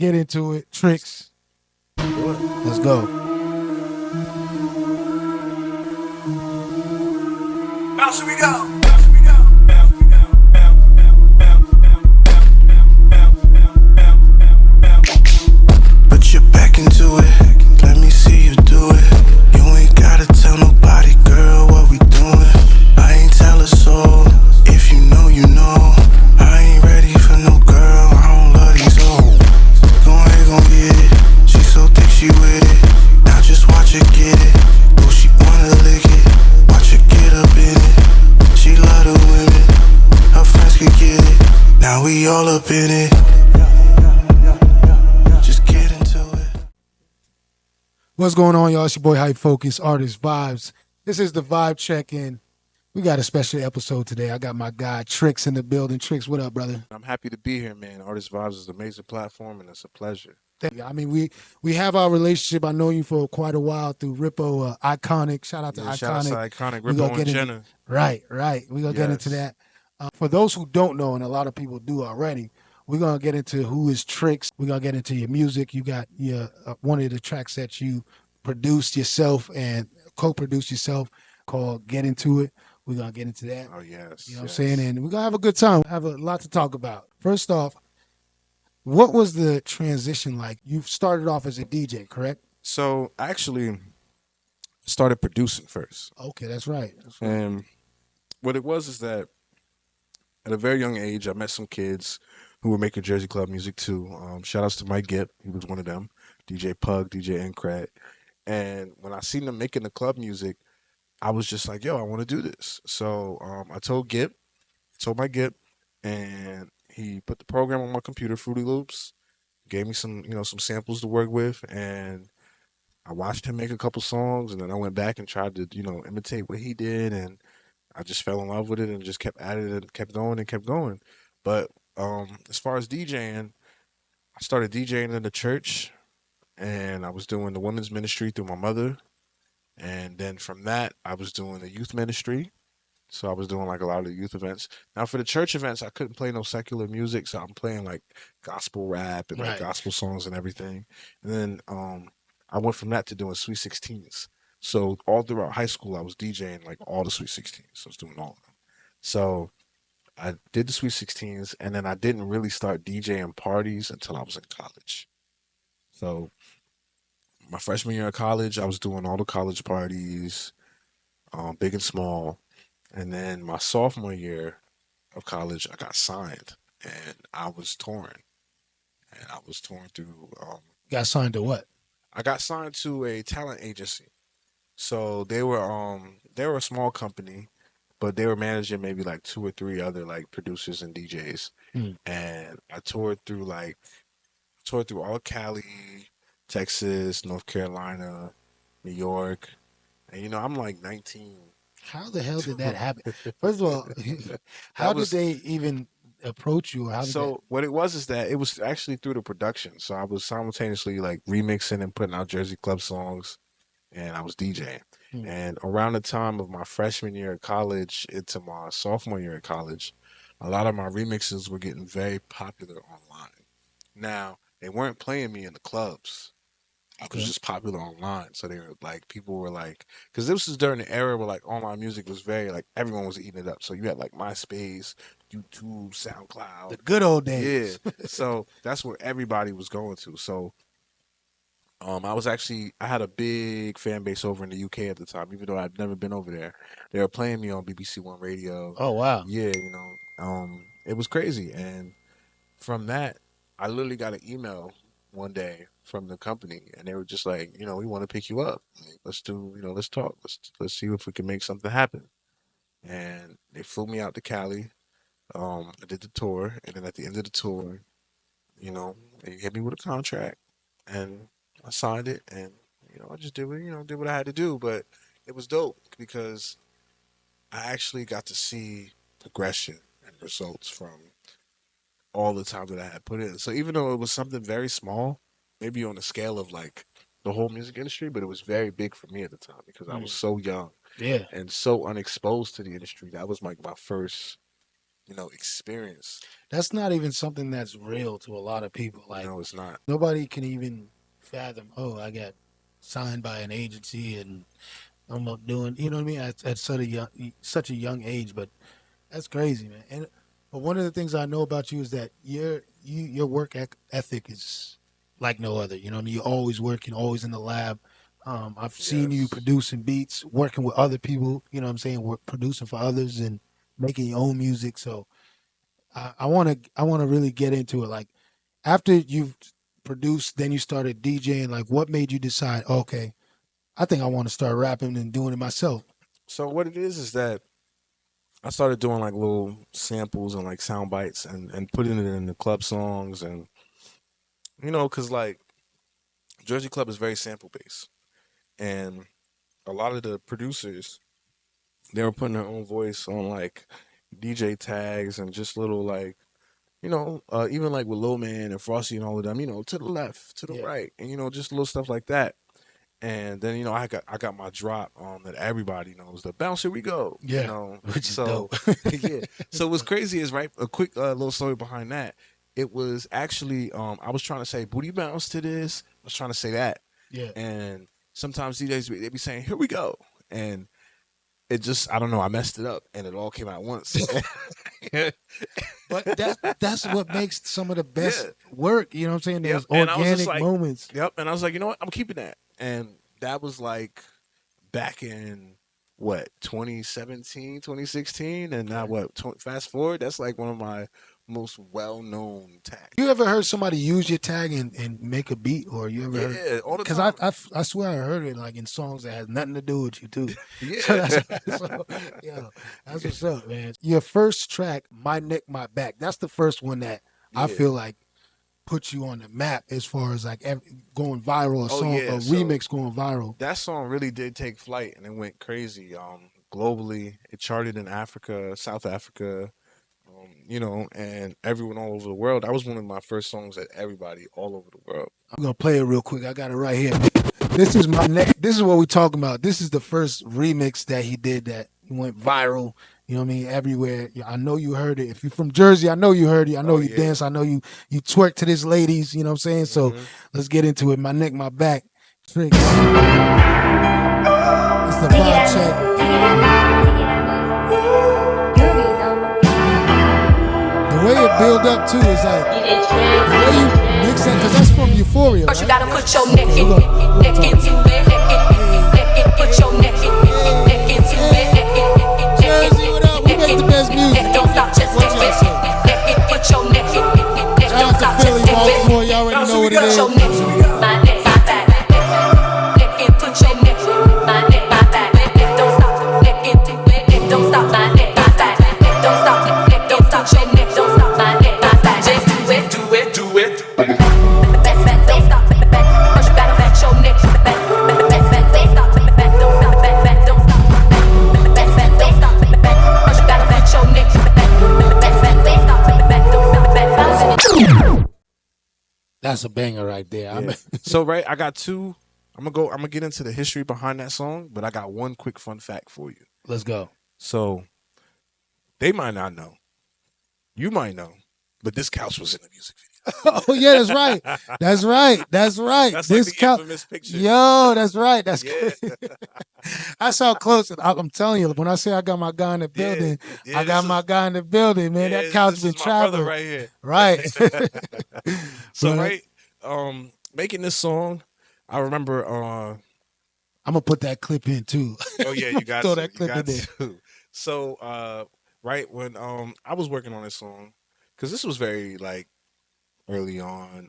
Get into it. Tricks. Let's go. Bounce, we go. Put your back into it. Let me see you do it. You ain't gotta tell nobody, girl, what we doing. I ain't tell a soul. If you know, you know. I ain't ready for no girl. I don't love these hoes. Go ahead, gon' get it. She so thick, she with it. Now just watch her get it. Oh, she wanna lick it. Watch her get up in it. She love the women. Her friends could get it. Now we all up in it. Just get into it. What's going on, y'all? It's your boy Hype Foqus, ArtistVibez. This is the Vibe Check-In. We got a special episode today. I got my guy Tricks in the building. Tricks, what up, brother? I'm happy to be here, man. ArtistVibez is an amazing platform, and it's a pleasure. Thank you. I mean, we have our relationship. I know you for quite a while through Rippo, Iconic. Shout out to Iconic. Shout out to Iconic, We Rippo gonna and get into- Jenna. Right. We're going to get into that. For those who don't know, and a lot of people do already, we're going to get into who is Tricks. We're going to get into your music. You got your one of the tracks that you produced yourself and co-produced yourself called Get Into It. We're going to get into that. Oh, yes. You know what I'm saying? And we're going to have a good time. Have a lot to talk about. First off, what was the transition like? You started off as a DJ, correct? So, I actually started producing first. Okay, that's right. And what it was is that at a very young age, I met some kids who were making Jersey Club music too. Shout outs to Mike Gipp. He was one of them. DJ Pug, DJ Encrat. And when I seen them making the club music, I was just like, yo, I want to do this. So I told Mike Gipp, and he put the program on my computer, Fruity Loops, gave me some samples to work with, and I watched him make a couple songs, and then I went back and tried to, imitate what he did, and I just fell in love with it and just kept at it and kept going and kept going. But as far as DJing, I started DJing in the church, and I was doing the women's ministry through my mother. And then from that, I was doing the youth ministry. So I was doing like a lot of the youth events. Now for the church events, I couldn't play no secular music, so I'm playing like gospel rap and like gospel songs and everything. And then I went from that to doing Sweet 16s. So all throughout high school, I was DJing like all the Sweet 16s. So I was doing all of them. So I did the Sweet 16s, and then I didn't really start DJing parties until I was in college. So my freshman year of college, I was doing all the college parties, big and small. And then my sophomore year of college, I got signed, and I was touring. And I was touring through. Got signed to what? I got signed to a talent agency. So they were a small company, but they were managing maybe like two or three other like producers and DJs. And I toured through all of Cali, Texas, North Carolina, New York. And I'm like 19. How the hell did that happen? First of all, how did they even approach you? What it was is that it was actually through the production. So I was simultaneously like remixing and putting out Jersey Club songs, and I was DJing. And around the time of my freshman year of college into my sophomore year of college, a lot of my remixes were getting very popular online. Now, they weren't playing me in the clubs. I was just popular online. So they were like, people were like, because this was during the era where like online music was very like, everyone was eating it up. So you had like MySpace, YouTube, SoundCloud. The good old days. Yeah. So that's where everybody was going to. So I had a big fan base over in the UK at the time, even though I'd never been over there. They were playing me on BBC One Radio. Oh, wow. Yeah, it was crazy. And from that, I literally got an email one day from the company, and they were just like, we want to pick you up. Like, let's talk. Let's see if we can make something happen. And they flew me out to Cali. I did the tour, and then at the end of the tour, they hit me with a contract, and I signed it, and I just did what I had to do. But it was dope because I actually got to see progression and results from all the time that I had put in. So even though it was something very small, maybe on the scale of like the whole music industry, but it was very big for me at the time because I was so young Yeah. and so unexposed to the industry. That was like my first, experience. That's not even something that's real to a lot of people. Like No, it's not. nobody can even fathom. Oh, I got signed by an agency and I'm not doing. You know what I mean? At such a young age, but that's crazy, man. And but one of the things I know about you is that your work ethic is like no other. You know what I mean? You're always working, always in the lab. I've seen you Yes. producing beats, working with other people. You know what I'm saying? Work producing for others and making your own music. So I want to really get into it. Like after you've produced, then you started DJing. Like what made you decide? Okay, I think I want to start rapping and doing it myself. So what it is that I started doing like little samples and like sound bites and putting it in the club songs and cuz like Jersey Club is very sample based and a lot of the producers they were putting their own voice on like DJ tags and just little like even like with Lil Man and Frosty and all of them, to the left, to the Yeah, right, and just little stuff like that. And then I got my drop that everybody knows, the bounce here we go, yeah, which is So dope. yeah. So what's crazy is right a quick little story behind that. It was actually I was trying to say booty bounce to this. I was trying to say that, Yeah. and sometimes DJs they be saying here we go, and it just I don't know I messed it up and it all came out once. But that's what makes some of the best Yeah. work. You know what I'm saying? Yep. Those And I was just organic like, moments. yep. And I was like, you know what? I'm keeping that. And that was like back in what 2017, 2016, and now Yeah. what? Fast forward, that's like one of my most well-known tags. You ever heard somebody use your tag and make a beat, or you ever heard? Yeah, all the Because time. I swear I heard it like in songs that has nothing to do with you too. So Yeah. that's what's up, man. Your first track, "My Neck, My Back," that's the first one that I Yeah. feel like put you on the map as far as like going viral, Oh yeah. a So remix going viral. that song really did take flight and it went crazy. Globally, it charted in Africa, South Africa, and everyone all over the world. That was one of my first songs that everybody all over the world. I'm gonna play it real quick. I got it right here. This is my neck. This is what we talking about. This is the first remix that he did that went viral. You know what I mean? Everywhere. Yeah, I know you heard it. If you're from Jersey, I know you heard it. I know Oh you yeah. dance. I know you twerk to this, ladies. You know what I'm saying? So Hmm. let's get into it. My neck, my back. Tricks. It's the vibe check. The way it build up too is like the way you mix that, because that's from Euphoria, First right? you gotta put your neck into it, neck into it, put your neck into it, Jersey, what up? We make the best music. don't stop, just What y'all say? put your neck, Shout don't out stop, to Philly, just Baltimore. Y'all already know what it put your is. neck, my neck, my back, put your neck, my neck, my back, don't stop, neck into it, don't stop, my neck, my back, don't stop, neck, don't stop, your neck, don't stop, my neck, my back, just do it, do it, do it. Don't stop, first you gotta back your neck, don't stop, don't stop, don't stop, first you gotta back your neck, don't stop. That's a banger right there. Yeah. So right, I got two. I'm gonna get into the history behind that song, but I got one quick fun fact for you. Let's go. So they might not know, you might know, but this couch was in the music video. Oh yeah, that's right. That's right. That's right. That's like This the count. infamous picture. Yo, that's right. That's Yeah. that's how close. I'm telling you, when I say I got my guy in the building, Yeah, I got my guy in the building, man. That couch this been is my brother traveling. right here. Right. So But right, making this song, I remember. I'm gonna put that clip in too. Oh yeah, you got Throw to. that You clip in got there. to. So right when I was working on this song, because this was very like early on.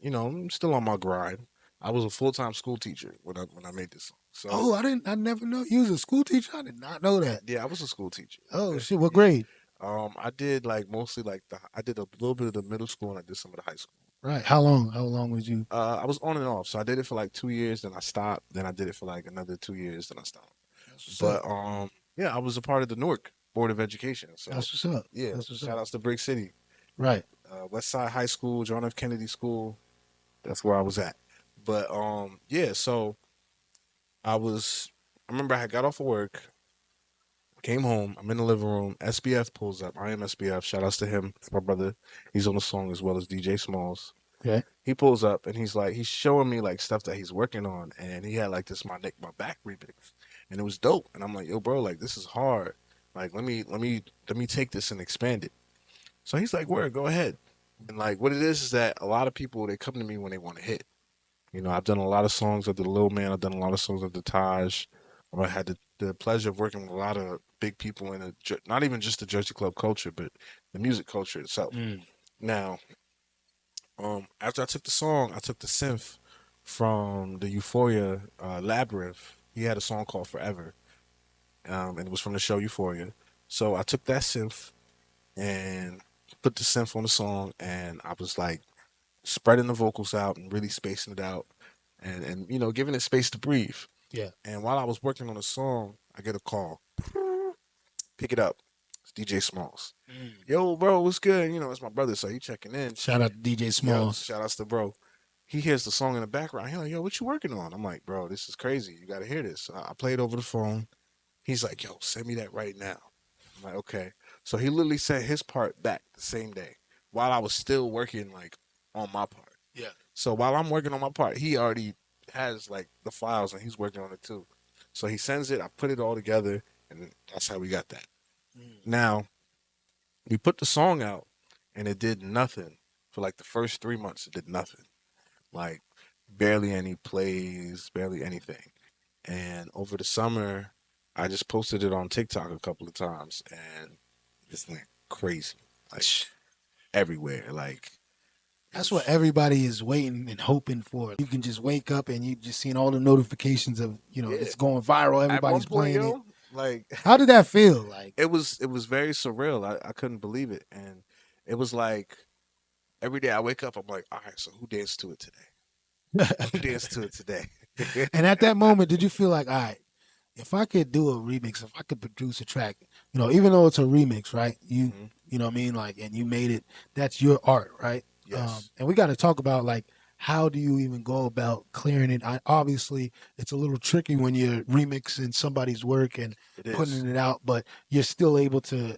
I'm still on my grind. I was a full-time school teacher when I made this song. So Oh, I never know you was a school teacher. I did not know that. yeah, I was a school teacher. Oh shit, what grade? I did like mostly like I did a little bit of the middle school and I did some of the high school. Right. How long? How long was you? I was on and off, so I did it for like 2 years, then I stopped. Then I did it for like another 2 years, then I stopped. That's what's But up. yeah, I was a part of the Newark Board of Education. So That's what's up. yeah, That's what's shout up. outs to Brick City, Right. West Side High School, John F. Kennedy School. That's where I was at. But yeah, so I remember I had got off of work. Came home. I'm in the living room. SBF pulls up. I am SBF. Shout outs to him. It's my brother. He's on the song as well as DJ Smalls. Okay. He pulls up and he's like, he's showing me like stuff that he's working on, and he had like this my back remix, and it was dope. And I'm like, yo, bro, like this is hard. Like let me take this and expand it. So he's like, word, go ahead. And like what it is that a lot of people they come to me when they want to hit. You know, I've done a lot of songs of the Lil Man. I've done a lot of songs of the Taj. I had the pleasure of working with a lot of big people in not even just the Jersey Club culture, but the music culture itself. Now, after I took the song, I took the synth from the Euphoria Labyrinth. He had a song called Forever, and it was from the show Euphoria. So I took that synth and put the synth on the song, and I was like spreading the vocals out and really spacing it out, and you know giving it space to breathe. Yeah. And while I was working on the song, I get a call. Pick it up. It's DJ Smalls. Yo, bro, what's good? You know, it's my brother, so he checking in. Shout out to DJ Yo, Smalls. shout outs to bro. He hears the song in the background. He's like, yo, what you working on? I'm like, bro, this is crazy. You got to hear this. I played over the phone. He's like, yo, send me that right now. I'm like, okay. So he literally sent his part back the same day while I was still working like on my part. Yeah. So while I'm working on my part, he already has like the files and he's working on it too. So he sends it. I put it all together, and that's how we got that. Now we put the song out, and it did nothing for like the first 3 months. It did nothing, like barely any plays, barely anything. And over the summer, I just posted it on TikTok a couple of times, and it's like crazy, like everywhere. Like That's what everybody is waiting and hoping for. You can just wake up and you just seeing all the notifications of, you know, Yeah. it's going viral. At one Everybody's point, playing it. yo, like How did that feel? Like, it was very surreal. I couldn't believe it, and it was like every day I wake up, I'm like, all right, so who danced to it today? Who danced to it today? and at that moment, did you feel like, all right, if I could do a remix, if I could produce a track, you know, even though it's a remix, right? You know what I mean? Like, and you made it, that's your art, right? Yes. And we got to talk about like, how do you even go about clearing it? Obviously, it's a little tricky when you're remixing somebody's work and It is. putting it out, but you're still able to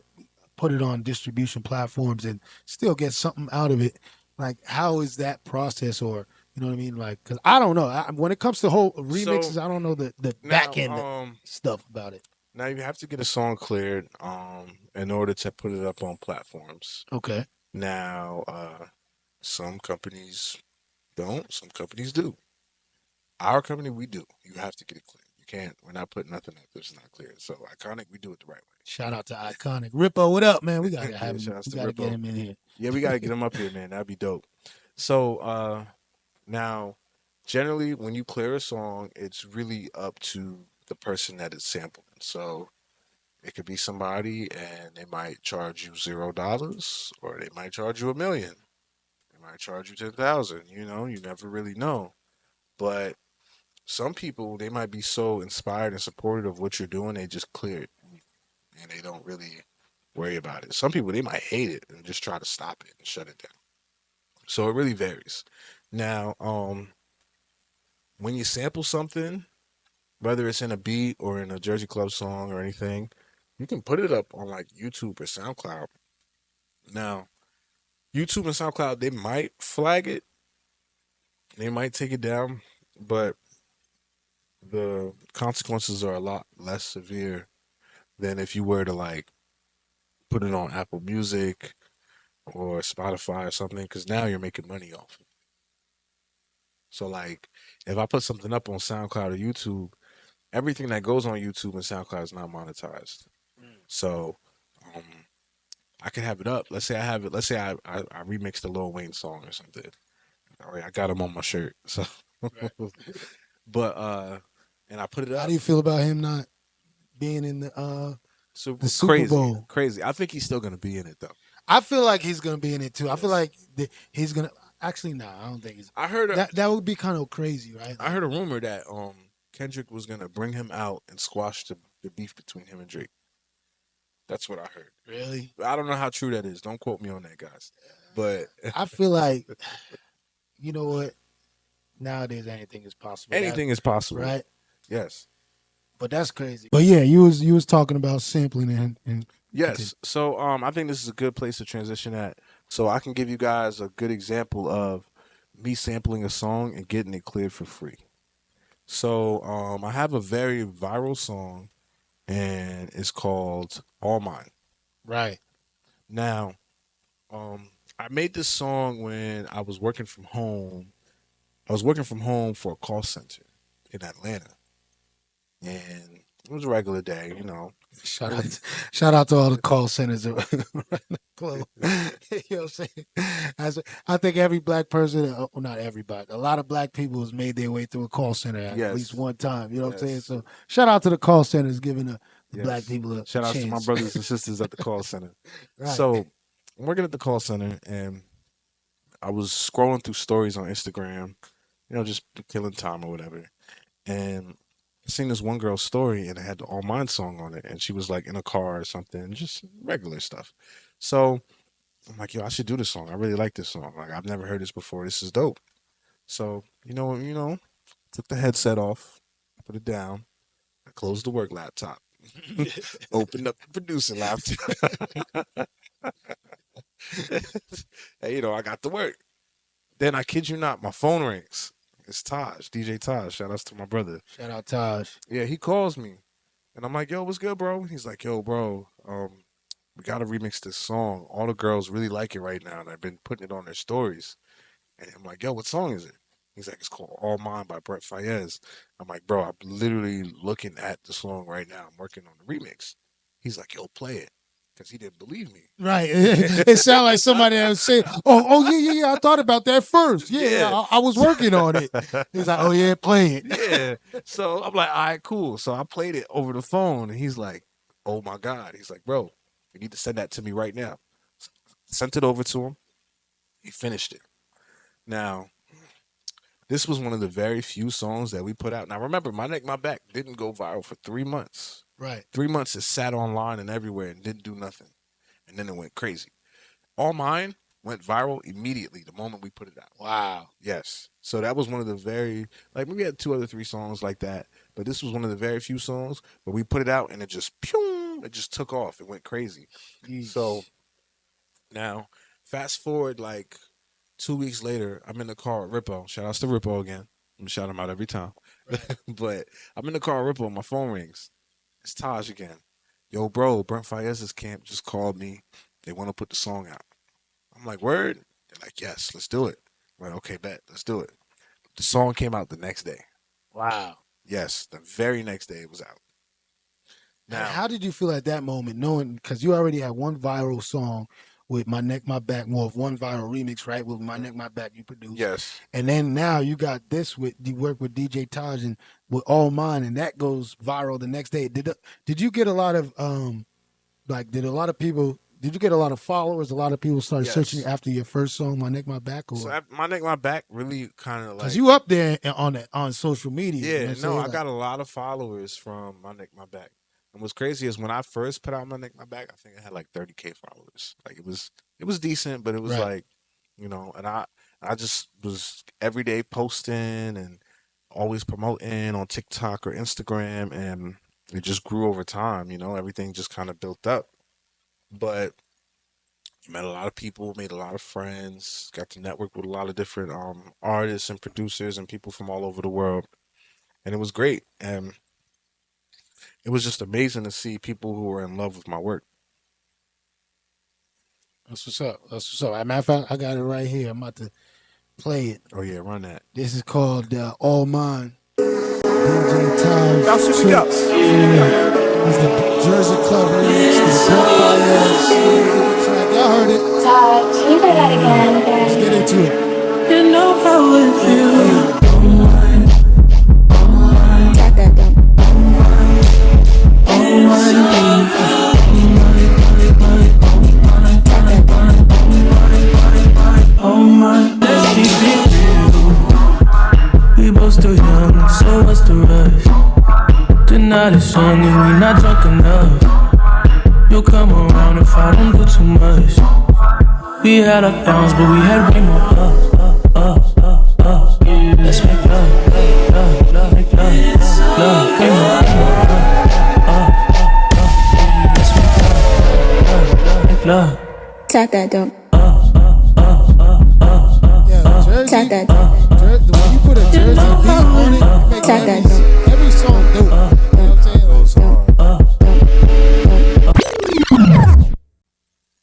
put it on distribution platforms and still get something out of it. Like, how is that process, or you know what I mean? Like, because I don't know. When it comes to whole remixes, I don't know the back end stuff about it. Now you have to get a song cleared in order to put it up on platforms. Okay. Now, some companies don't, some companies do. Our company, we do. You have to get it cleared. You can't, we're not putting nothing up that's not cleared. So Iconic, we do it the right way. Shout out to Iconic. Rippo, what up, man? We gotta have him. Shout outs We to gotta get Rippo. him in here. Yeah, we gotta get him up here, man. That'd be dope. So now generally when you clear a song, it's really up to the person that it's sampling. So it could be somebody and they might charge you $0 or they might charge you $1 million. They might charge you 10,000. You know, you never really know. But some people they might be so inspired and supportive of what you're doing, they just clear it and they don't really worry about it. Some people they might hate it and just try to stop it and shut it down. So it really varies. Now, when you sample something, whether it's in a beat or in a Jersey Club song or anything, you can put it up on like YouTube or SoundCloud. Now, YouTube and SoundCloud, they might flag it, they might take it down, but the consequences are a lot less severe than if you were to like put it on Apple Music or Spotify or something, because now you're making money off it. So like, if I put something up on SoundCloud or YouTube, everything that goes on YouTube and SoundCloud is not monetized. So um, I can have it up. Let's say I have it. Let's say I remixed a Lil Wayne song or something. All right, I got him on my shirt. So, but and I put it up. How do you feel about him not being in the Super crazy, Bowl? Crazy. I think he's still gonna be in it though. I feel like he's gonna be in it too. I feel like he's gonna. Actually, no, I don't think he's. I heard that would be kind of crazy, right? I heard a rumor that Kendrick was gonna bring him out and squash the beef between him and Drake. That's what I heard. Really? I don't know how true that is. Don't quote me on that, guys. But I feel like, you know what? Nowadays, anything is possible. Anything is possible, right? Yes. But that's crazy. But yeah, you was talking about sampling and Yes. So I think this is a good place to transition at. So I can give you guys a good example of me sampling a song and getting it cleared for free. So I have a very viral song, and it's called All Mine. right. Now, I made this song when I was working from home. I was working from home for a call center in Atlanta, and it was a regular day, you know. Shout out to all the call centers around the globe. You know what I'm saying? I think every black person, well, not everybody, a lot of black people has made their way through a call center at Yes. least one time. You know what I'm saying? Yes. So shout out to the call centers giving the black Yes. people a Shout out chance. to my brothers and sisters at the call center. Right. So I'm working at the call center, and I was scrolling through stories on Instagram, you know, just killing time or whatever. And I seen this one girl's story, and it had the All Mine song on it, and she was like in a car or something, just regular stuff. So I'm like, yo, I should do this song. I really like this song. Like, I've never heard this before. This is dope. So took the headset off, put it down, I closed the work laptop, opened up the producer laptop. And, I got to work. Then I kid you not, my phone rings. It's Taj, DJ Taj. Shout outs to my brother. Shout out Taj. Yeah, he calls me, and I'm like, "Yo, what's good, bro?" He's like, "Yo, bro, we gotta remix this song. All the girls really like it right now, and I've been putting it on their stories." And I'm like, "Yo, what song is it?" He's like, "It's called All Mine by Brent Faiyaz." I'm like, "Bro, I'm literally looking at the song right now. I'm working on the remix." He's like, "Yo, play it," because he didn't believe me. Right. It sounded like somebody that was saying, oh, yeah, I thought about that first. Yeah. I was working on it. He's like, oh, yeah, play it. Yeah. So I'm like, all right, cool. So I played it over the phone, and he's like, oh my God. He's like, bro, you need to send that to me right now. Sent it over to him. He finished it. Now, this was one of the very few songs that we put out. Now, remember, My Neck, My Back didn't go viral for 3 months. Right. 3 months it sat online and everywhere and didn't do nothing. And then it went crazy. All Mine went viral immediately the moment we put it out. Wow. Yes. So that was one of the very, we had 2 other 3 songs like that, but this was one of the very few songs where we put it out and it just, it just took off. It went crazy. Jeez. So now, fast forward 2 weeks later, I'm in the car with Rippo. Shout outs to Rippo again. I'm going to shout him out every time. Right. But I'm in the car with Rippo, my phone rings. It's Taj again. Yo, bro, Brent Faiyaz's camp just called me. They want to put the song out. I'm like, word? They're like, yes, let's do it. I'm like, okay, bet, let's do it. The song came out the next day. Wow. Yes, the very next day it was out. Now, how did you feel at that moment, knowing, because you already had one viral song with My Neck, My Back, more of one viral remix, right? With My Neck, My Back you produced. Yes. And then now you got this you work with DJ Taj and with All Mine, and that goes viral the next day. Did you get a lot of did you get a lot of followers? A lot of people started searching after your first song, My Neck, My Back? Or? So My Neck, My Back really kind of Because you up there on social media. Yeah, you know I got a lot of followers from My Neck, My Back. And what's crazy is when I first put out My Neck, My Back, I think I had 30K followers. It was decent, but it was right. and I just was every day posting and always promoting on TikTok or Instagram, and it just grew over time, everything just kind of built up. But met a lot of people, made a lot of friends, got to network with a lot of different artists and producers and people from all over the world. And it was great. And it was just amazing to see people who were in love with my work. That's what's up. As a matter of fact, I got it right here. I'm about to play it. Oh, yeah, run that. This is called All Mine. DJ Taj. Now, here we go. It's the Jersey Club remix. Y'all heard it. Taj, can you play that again? Let's get into it. You know how it feels. Track that down. Oh my, let's keep it real. We both still young, so what's the rush? Tonight is young and we not drunk enough. You'll come around if I don't do too much. We had our downs, but we had way more up. Let's make love, make love, way more. every song dope. You know what I'm saying? Goes hard.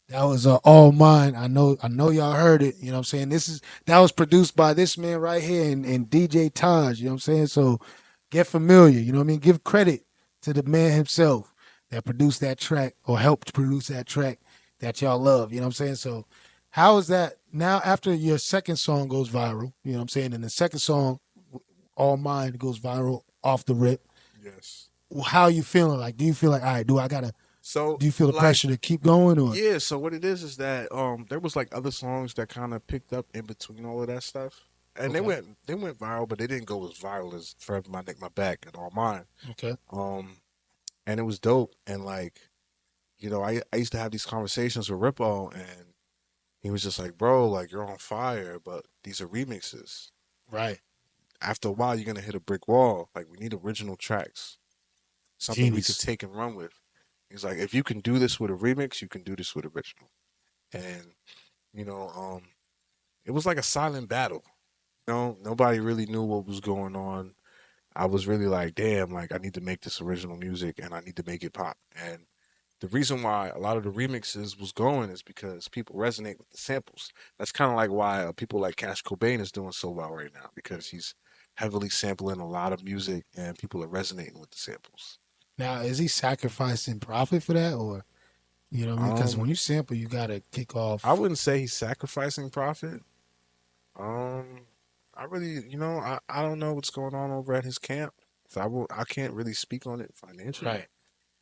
That was All Mine. I know y'all heard it. You know what I'm saying? That was produced by this man right here and DJ Taj. You know what I'm saying? So get familiar. You know what I mean? Give credit to the man himself that produced that track or helped produce that track that y'all love. You know what I'm saying? So how is that now after your second song goes viral? You know what I'm saying? And the second song, All Mine, goes viral off the rip. Yes. How are you feeling? Like, do you feel like, all right, So do you feel the like, pressure to keep going or? yeah, so what it is that there was like other songs that kind of picked up in between all of that stuff. And Okay. they went viral, but they didn't go as viral as Forever My Neck My Back and All Mine. Okay. And it was dope. And like, I used to have these conversations with Rippo, and he was just like, bro, like you're on fire, but these are remixes. Right. After a while, you're gonna hit a brick wall. Like we need original tracks, something we could Genius. take and run with. He's like, if you can do this with a remix, you can do this with original. And you know, it was like a silent battle. Nobody really knew what was going on. I was really like, damn, like I need to make this original music and I need to make it pop. And the reason why a lot of the remixes was going is because people resonate with the samples. That's kind of like why people like Cash Cobain is doing so well right now because he's heavily sampling a lot of music and people are resonating with the samples. Now, is he sacrificing profit for that, or you know what I mean? Because Um, when you sample, you gotta kick I off. wouldn't say he's sacrificing profit. Um, I really, I don't know what's going on over at his camp, so I can't really speak on it financially. Right.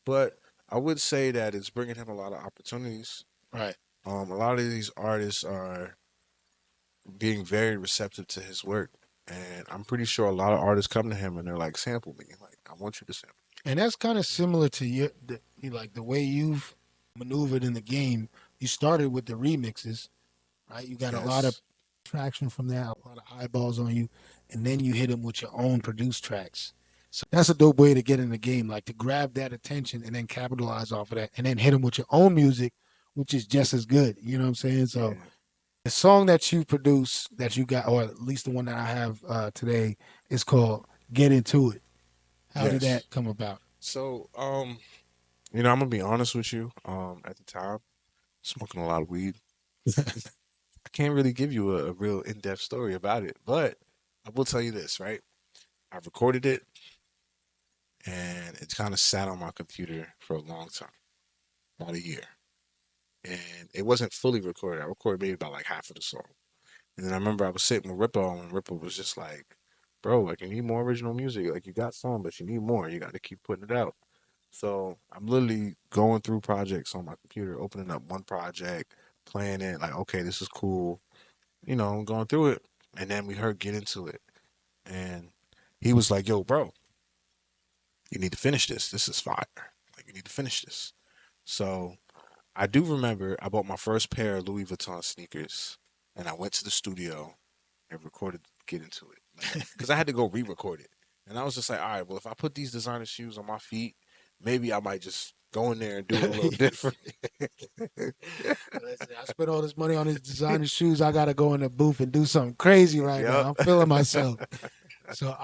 But I would say that it's bringing him a lot of opportunities. Right. A lot of these artists are being very receptive to his work, and I'm pretty sure a lot of artists come to him and they're like, "Sample me, like I want you to sample." And that's kind of similar to like the way you've maneuvered in the game. You started with the remixes, right? You got a lot of Yes, traction from that, a lot of eyeballs on you, and then you hit them with your own produced tracks. So that's a dope way to get in the game, like to grab that attention and then capitalize off of that, and then hit them with your own music, which is just as good. You know what I'm saying? So yeah, the song that you produce, that you got, or at least the one that I have today, is called "Get Into It." How did yes. that come about? So, I'm gonna be honest with you. At the time, smoking a lot of weed. I can't really give you a real in-depth story about it, but I will tell you this, right? I recorded it and it kind of sat on my computer for a long time, about a year. And it wasn't fully recorded. I recorded maybe about like half of the song. And then I remember I was sitting with Rippo and Rippo was just like, bro, like you need more original music. Like you got some, but you need more. You got to keep putting it out. So I'm literally going through projects on my computer, opening up one project, playing it, like, okay, this is cool, going through it. And then we heard Get Into It. And he was like, yo, bro, you need to finish this. This is fire. Like, you need to finish this. So I do remember I bought my first pair of Louis Vuitton sneakers and I went to the studio and recorded Get Into It. Because I had to go re record it. And I was just like, all right, well, if I put these designer shoes on my feet, maybe I might just go in there and do it a little different. Listen, I spent all this money on these designer shoes. I gotta go in the booth and do something crazy right now. Yep. I'm feeling myself. So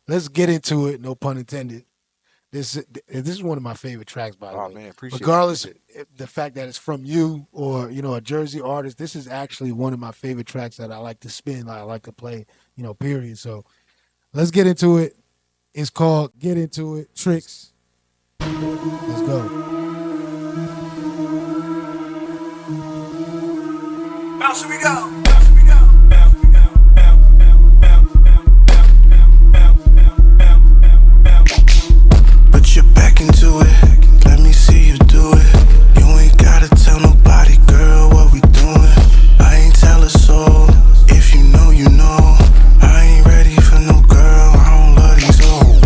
let's get into it. No pun intended. This is one of my favorite tracks, by the Oh way. man, appreciate Regardless it. the fact that it's from you or a Jersey artist, this is actually one of my favorite tracks that I like to spin. I like to play. Period. So let's get into it. It's called "Get Into It." Tricks. Let's go. Bounce, here we go. Put your back into it. Let me see you do it. You ain't gotta tell nobody, girl, what we doing. I ain't tell a soul. If you know, you know. I ain't ready for no girl. I don't love these hoes.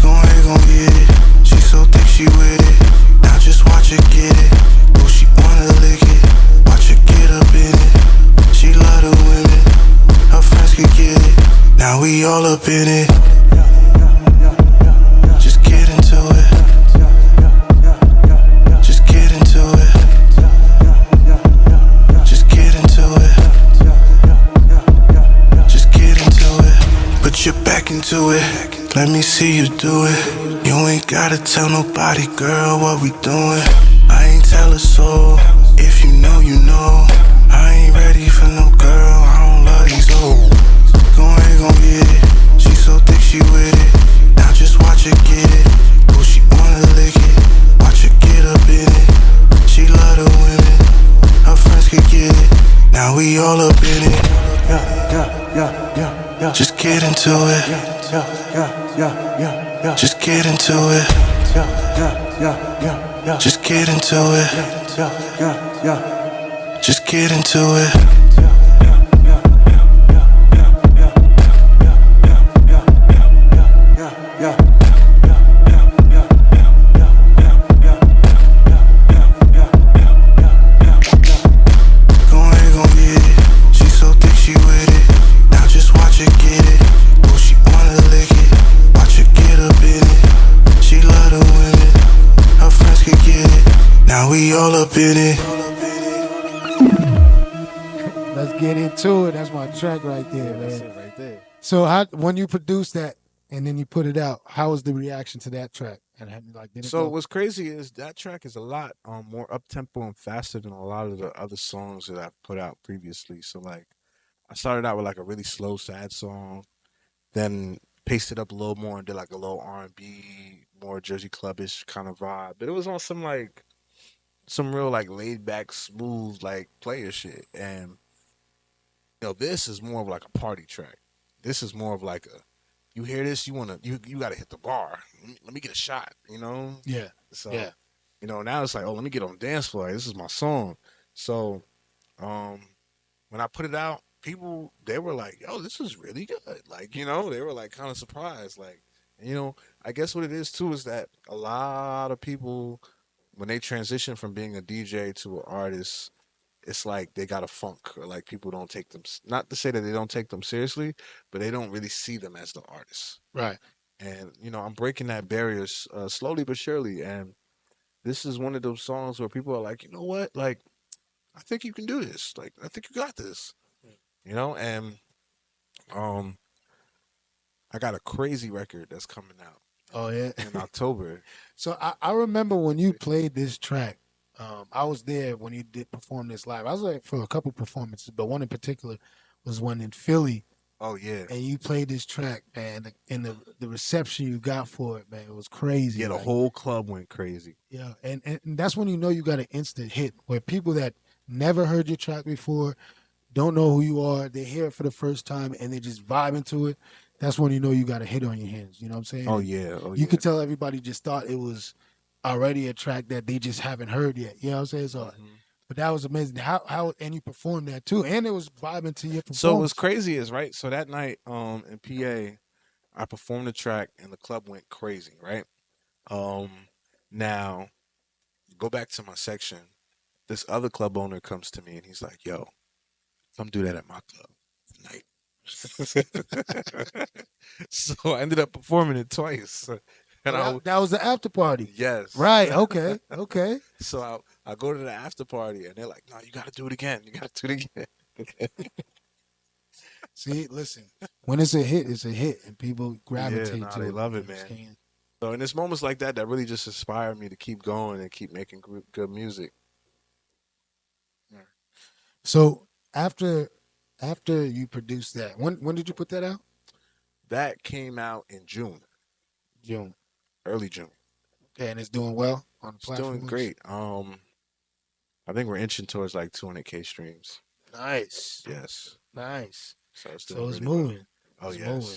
Go ahead, gon' get it. She so thick, she with it. Now just watch her get it. Oh, she wanna lick it. Watch her get up in it. She love the women. Her friends could get it. Now we all up in it. Just get into it. Just get into it. Just get into it. Just get into it. Put Put your back into it. Let me see you do it. You ain't gotta tell nobody, girl, what we doing. I ain't tell a soul. If you know, you know. I ain't ready for no girl. I don't love these hoes. Go ahead, gon' get it. She so thick, she with it. Now just watch her get it. Oh, she wanna lick it. Watch her get up in it. She love the women. Her friends could get it. Now we all up in it. Just get into it. Just get into it. Just get into it. Just get into it. We all up in it. Let's get into it. That's my track right there, man. That's it right there. So when you produced that and then you put it out, how was the reaction to that track? And did it So go? what's crazy is that track is a lot more up tempo and faster than a lot of the other songs that I've put out previously. So like I started out with like a really slow, sad song, then pasted up a little more and did like a little R&B, more Jersey Clubbish kind of vibe. But it was on some real like laid back, smooth like player shit. And this is more of like a party track. This is more of like a you hear this, you gotta hit the bar. Let me get a shot, Yeah. So Yeah. now it's like, oh, let me get on the dance floor. Like, this is my song. So when I put it out, people they were like, yo, this is really good. Like, they were like kind of surprised. Like, I guess what it is too is that a lot of people when they transition from being a DJ to an artist, it's like they got a funk or like people don't take them, not to say that they don't take them seriously, but they don't really see them as the artists. Right. And I'm breaking that barrier slowly but surely. And this is one of those songs where people are like, you know what, like I think you can do this. Like I think you got this. And I got a crazy record that's coming out Oh yeah. in October. So I remember when you played this track. I was there when you did perform this live. I was there for a couple performances, but one in particular was one in Philly. Oh yeah. And you played this track, man, and the reception you got for it, man, it was crazy. Yeah, the whole club went crazy. Yeah, and that's when you know you got an instant hit, where people that never heard your track before, don't know who you are, they hear it for the first time, and they just vibe into it. That's when you know you got a hit on your hands. You know what I'm saying? Oh yeah. Oh You could tell everybody just thought it was already a track that they just haven't heard yet. You know what I'm saying? So, but that was amazing. How and you performed that too, and it was vibing to your performance. So what's crazy is right. So that night, in PA, I performed the track and the club went crazy. Right. Now, go back to my section. This other club owner comes to me and he's like, "Yo, come do that at my club tonight." So I ended up performing it twice. And that was the after party. yes. Right. Okay. Okay. So I go to the after party and they're like, "No, you got to do it again. You got to do it again." See, listen, when it's a hit, and people gravitate to they it. love it, man. So and it's moments like that that really just inspire me to keep going and keep making good music. So after you produced that, when did you put that out? That came out in June, June. early June. Okay, and it's doing well on the It's platforms? doing great. I think we're inching towards like 200K streams. Nice. Yes. Nice. So it's So doing it's really moving. well. Oh It's yes. moving.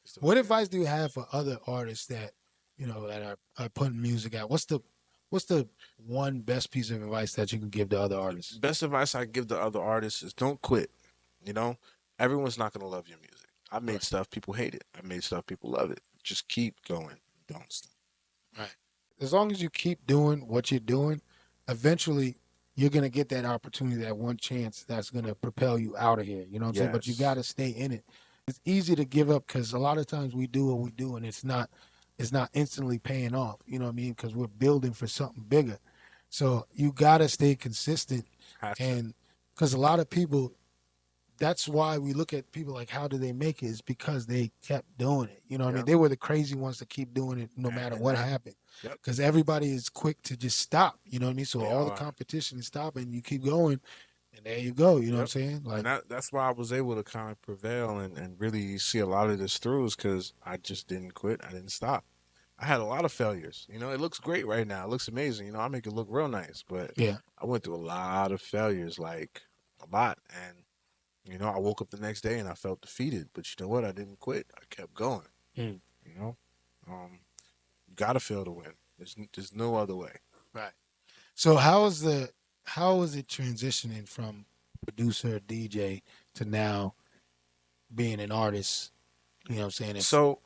It's doing What great. advice do you have for other artists that that are putting music out? What's the one best piece of advice that you can give to other artists? Best advice I give to other artists is don't quit. Everyone's not gonna love your music. I made stuff people hate it. I made stuff people love it. Just keep going. Don't stop. Right. As long as you keep doing what you're doing, eventually you're gonna get that opportunity, that one chance that's gonna propel you out of here. You know what I'm saying? But you Yes. gotta stay in it. It's easy to give up because a lot of times we do what we do and it's not instantly paying off. You know what I mean? Because we're building for something bigger. So you gotta stay consistent, Have to. and because a lot of people that's why we look at people like how do they make it is because they kept doing it. You know what I mean? Yep. They were the crazy ones to keep doing it no matter And what that, happened. yep. Because everybody is quick to just stop. You know what I mean? So They all the are. competition is stopping. You keep going, and there you go. You know what I'm Yep. saying? And Like, that's why I was able to kind of prevail and really see a lot of this through is because I just didn't quit. I didn't stop. I had a lot of failures. You know, it looks great right now. It looks amazing. You know, I make it look real nice, but yeah, I went through a lot of failures, like a lot. And, you know, I woke up the next day and I felt defeated. But you know what? I didn't quit. I kept going. mm, You know, you got to fail to win. There's no other way. right. So how is it transitioning from producer DJ to now being an artist? You know what I'm saying? If So,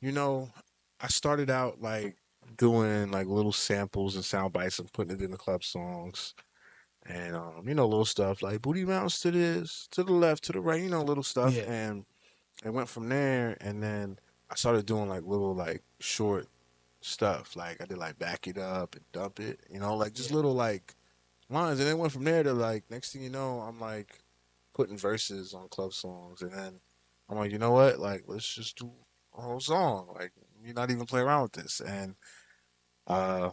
you know, I started out like doing like little samples and sound bites and putting it in the club songs. And you know, little stuff like booty bounce to this, to the left, to the right, you know, little stuff. yeah, And it went from there and then I started doing like little like short stuff. Like I did like back it up and dump it, you know, like just yeah, little like lines. And then went from there to like next thing you know, I'm like putting verses on club songs and then I'm like, you know what? Like let's just do a whole song. Like you're not even play around with this. And uh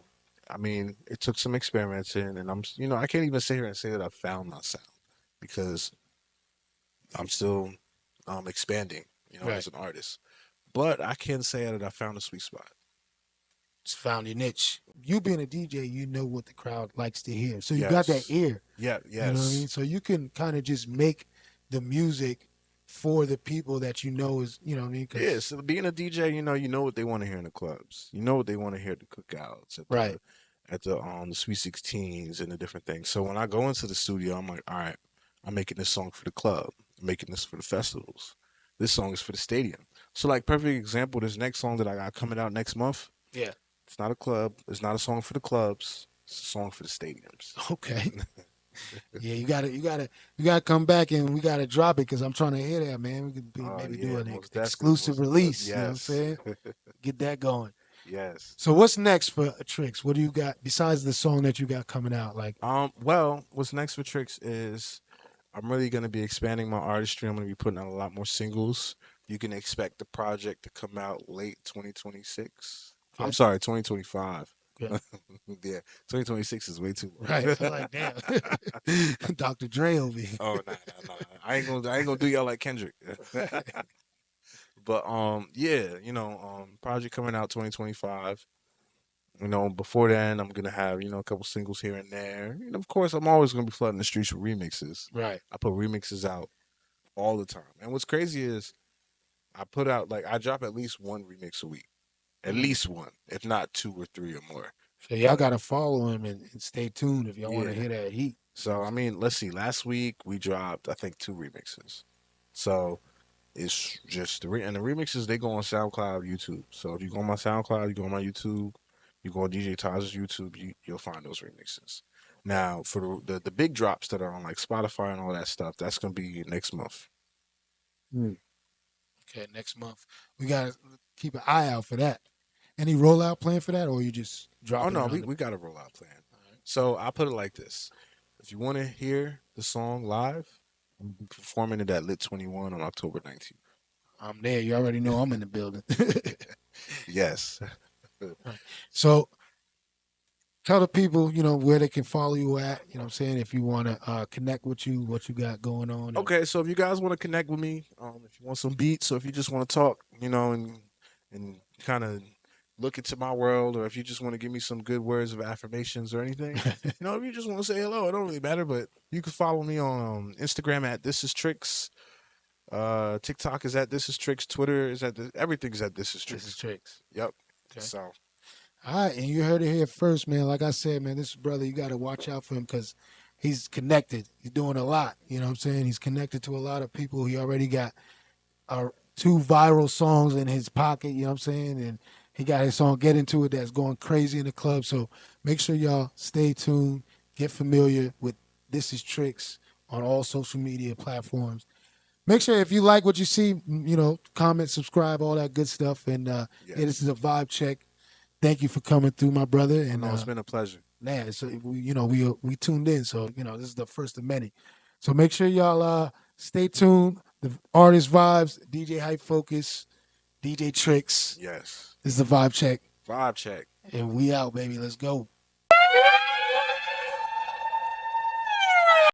I mean, it took some experimenting, and you know, I can't even sit here and say that I found my sound because I'm still expanding, you know, right. as an artist. But I can say that I found a sweet spot. Just found your niche. You being a DJ, you know what the crowd likes to hear. So you got that Yes. ear. Yeah. You know what I mean? Yes. So you can kind of just make the music for the people that you know is, you know what I mean? Yeah. Because So being a DJ, you know what they want to hear in the clubs. You know what they want to hear at the cookouts, right, at the Sweet 16s and the different things. So when I go into the studio, I'm like, all right, I'm making this song for the club. I'm making this for the festivals. This song is for the stadium. So like perfect example, this next song that I got coming out next month. yeah, It's not a club. It's not a song for the clubs. It's a song for the stadiums. okay, yeah. You gotta come back and we gotta drop it because I'm trying to hear that, man. We could Oh maybe do yeah, an most definitely. exclusive release. You know what I'm Yes, saying? Get that going. yes. So what's next for Tricks? What do you got besides the song that you got coming out? Like, Well, what's next for Tricks is I'm really gonna be expanding my artistry. I'm gonna be putting out a lot more singles. You can expect the project to come out late 2026. I'm okay, sorry, 2025. yeah, Yeah, 2026 is way too right. long. I'm like, damn, Dr. Dre over here. Oh no. I ain't gonna do y'all like Kendrick. But yeah, project coming out 2025. You know, before then I'm gonna have, a couple singles here and there. You know, of course I'm always gonna be flooding the streets with remixes. Right. I put remixes out all the time. And what's crazy is I drop at least one remix a week. At Mm. least one, if not two or three or more. So y'all gotta follow him and stay tuned if y'all want to Yeah. hear that heat. You know So what I I'm mean, let's see. Last week we dropped I think two remixes. So it's just and the remixes they go on SoundCloud, YouTube. So if you go on my SoundCloud, you go on my YouTube, you go on DJ Taj's YouTube, you'll find those remixes. Now for the big drops that are on like Spotify and all that stuff, that's gonna be next month. saying? Okay, next month we gotta keep an eye out for that. Any rollout plan for that, or you just Oh dropping no, it we on we got a rollout plan. the? So I'll put it like this: if you want to hear the song live, I'm performing it at Lit 21 on October 19th. I'm there. You already know I'm in the building. Yes. So tell the people, where they can follow you at. You know what I'm saying? If you want to connect with you, what you got going on. Okay, so if you guys want to connect with me, if you want some beats, or if you just want to talk, and kind of look into my world, or if you just want to give me some good words of affirmations or anything, if you just want to say hello, it don't really matter. But you can follow me on Instagram at This Is Tricks. TikTok is at This Is Tricks. Twitter is everything's at This Is This is Tricks. Tricks. Yep. Okay. So All right, and you heard it here first, man. Like I said, man, this brother, you got to watch out for him because he's connected. He's doing a lot. You know what I'm saying? He's connected to a lot of people. He already got two viral songs in his pocket. You know what I'm saying? And he got his song "Get Into It" that's going crazy in the club. So make sure y'all stay tuned. Get familiar with This Is Tricks on all social media platforms. Make sure if you like what you see, comment, subscribe, all that good stuff. And yeah, this yes. is a vibe check. Thank you for coming through, my brother. Oh, And no, it's been a pleasure. man, so we tuned in. So this is the first of many. So make sure y'all stay tuned. The Artist Vibes, DJ Hype Foqus, DJ Tricks. Yes. This is the Vibe Check. Vibe check. And we out, baby. Let's go.